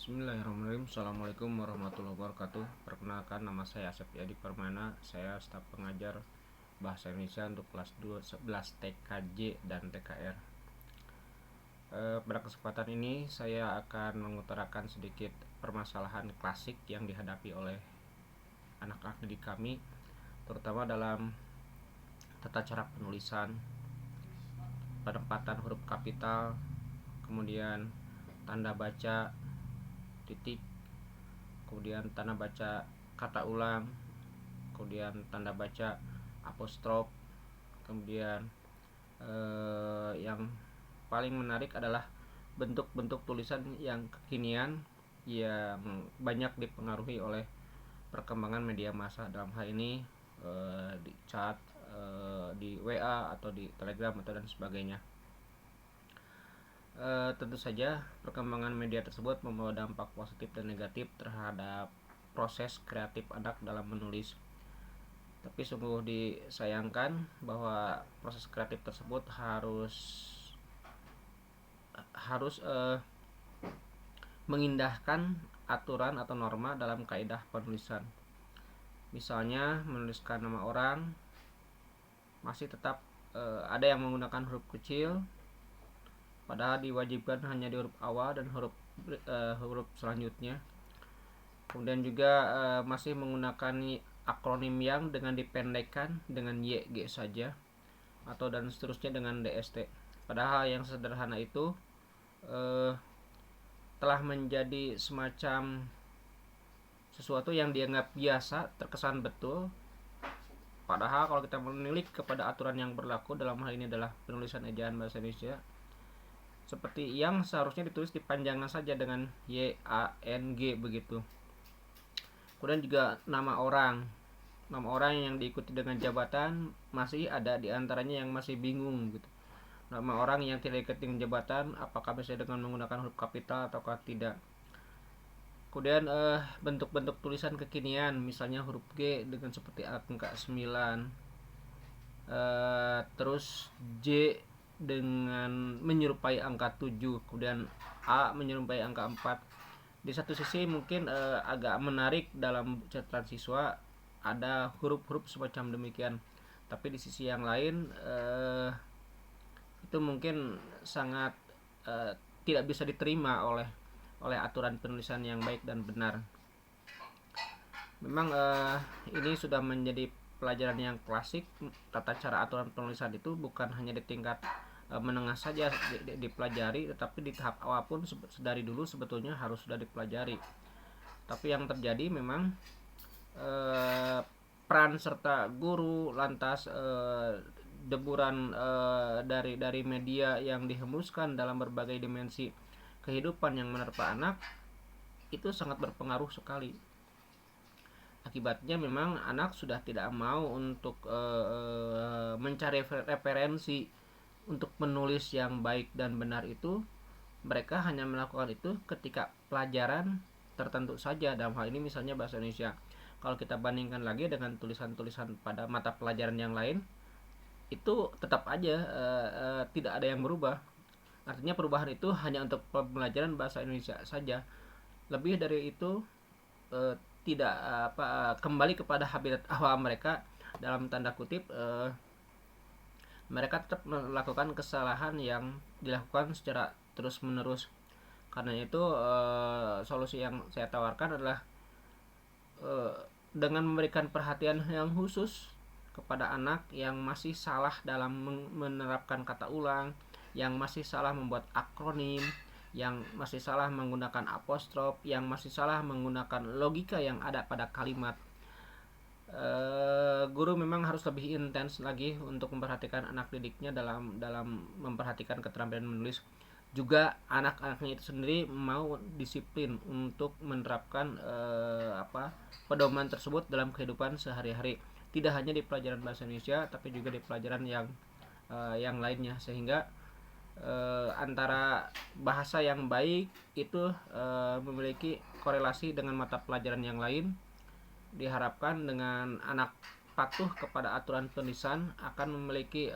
Bismillahirrahmanirrahim. Assalamualaikum warahmatullahi wabarakatuh. Perkenalkan, nama saya Asep Yadi Permana. Saya staf pengajar Bahasa Indonesia untuk kelas 11 TKJ dan TKR. Pada kesempatan ini saya akan mengutarakan sedikit permasalahan klasik yang dihadapi oleh anak-anak didik kami, terutama dalam tata cara penulisan, penempatan huruf kapital, kemudian tanda baca titik, kemudian tanda baca kata ulang, kemudian tanda baca apostrof, kemudian yang paling menarik adalah bentuk-bentuk tulisan yang kekinian yang banyak dipengaruhi oleh perkembangan media massa, dalam hal ini di chat, di WA atau di Telegram atau dan sebagainya. Tentu saja perkembangan media tersebut membawa dampak positif dan negatif terhadap proses kreatif anak dalam menulis. Tapi sungguh disayangkan bahwa proses kreatif tersebut harus mengindahkan aturan atau norma dalam kaidah penulisan. Misalnya menuliskan nama orang masih tetap ada yang menggunakan huruf kecil, padahal diwajibkan hanya di huruf awal dan huruf selanjutnya. Kemudian juga masih menggunakan akronim yang dengan dipendekkan dengan YG saja, atau dan seterusnya dengan DST. Padahal yang sederhana itu telah menjadi semacam sesuatu yang dianggap biasa, terkesan betul. Padahal kalau kita menilik kepada aturan yang berlaku, dalam hal ini adalah penulisan ejaan bahasa Indonesia, seperti yang seharusnya ditulis dipanjangkan saja dengan YANG begitu. Kemudian juga nama orang yang diikuti dengan jabatan, masih ada di antaranya yang masih bingung gitu. Nama orang yang tidak diikuti dengan jabatan, apakah bisa dengan menggunakan huruf kapital ataukah tidak. Kemudian bentuk-bentuk tulisan kekinian, misalnya huruf G dengan seperti angka 9, terus J dengan menyerupai angka 7, kemudian A menyerupai angka 4. Di satu sisi mungkin agak menarik dalam catatan siswa ada huruf-huruf semacam demikian, tapi di sisi yang lain itu mungkin sangat tidak bisa diterima oleh aturan penulisan yang baik dan benar. Memang ini sudah menjadi pelajaran yang klasik. Tata cara aturan penulisan itu bukan hanya di tingkat menengah saja dipelajari, tetapi di tahap awal pun dari dulu sebetulnya harus sudah dipelajari. Tapi yang terjadi memang peran serta guru, lantas deburan dari media yang dihembuskan dalam berbagai dimensi kehidupan yang menerpa anak itu sangat berpengaruh sekali. Akibatnya memang anak sudah tidak mau untuk mencari referensi untuk menulis yang baik dan benar itu. Mereka hanya melakukan itu ketika pelajaran tertentu saja, dalam hal ini misalnya bahasa Indonesia. Kalau kita bandingkan lagi dengan tulisan-tulisan pada mata pelajaran yang lain, itu tetap aja tidak ada yang berubah. Artinya perubahan itu hanya untuk pembelajaran bahasa Indonesia saja. Lebih dari itu tidak kembali kepada habitat awal mereka, dalam tanda kutip. Mereka tetap melakukan kesalahan yang dilakukan secara terus-menerus. Karena itu solusi yang saya tawarkan adalah dengan memberikan perhatian yang khusus kepada anak yang masih salah dalam menerapkan kata ulang, yang masih salah membuat akronim, yang masih salah menggunakan apostrof, yang masih salah menggunakan logika yang ada pada kalimat. Guru memang harus lebih intens lagi untuk memperhatikan anak didiknya dalam memperhatikan keterampilan menulis. Juga anak-anaknya itu sendiri mau disiplin untuk menerapkan pedoman tersebut dalam kehidupan sehari-hari, tidak hanya di pelajaran bahasa Indonesia tapi juga di pelajaran yang lainnya, sehingga antara bahasa yang baik itu memiliki korelasi dengan mata pelajaran yang lain. Diharapkan dengan anak patuh kepada aturan penulisan akan memiliki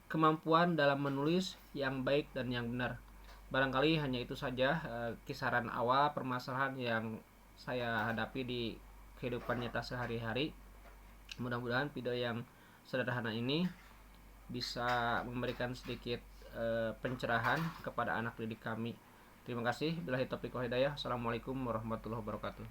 kemampuan dalam menulis yang baik dan yang benar. Barangkali hanya itu saja kisaran awal permasalahan yang saya hadapi di kehidupan nyata sehari-hari. Mudah-mudahan video yang sederhana ini bisa memberikan sedikit pencerahan kepada anak didik kami. Terima kasih. Billahi taufiq wal hidayah. Assalamualaikum warahmatullahi wabarakatuh.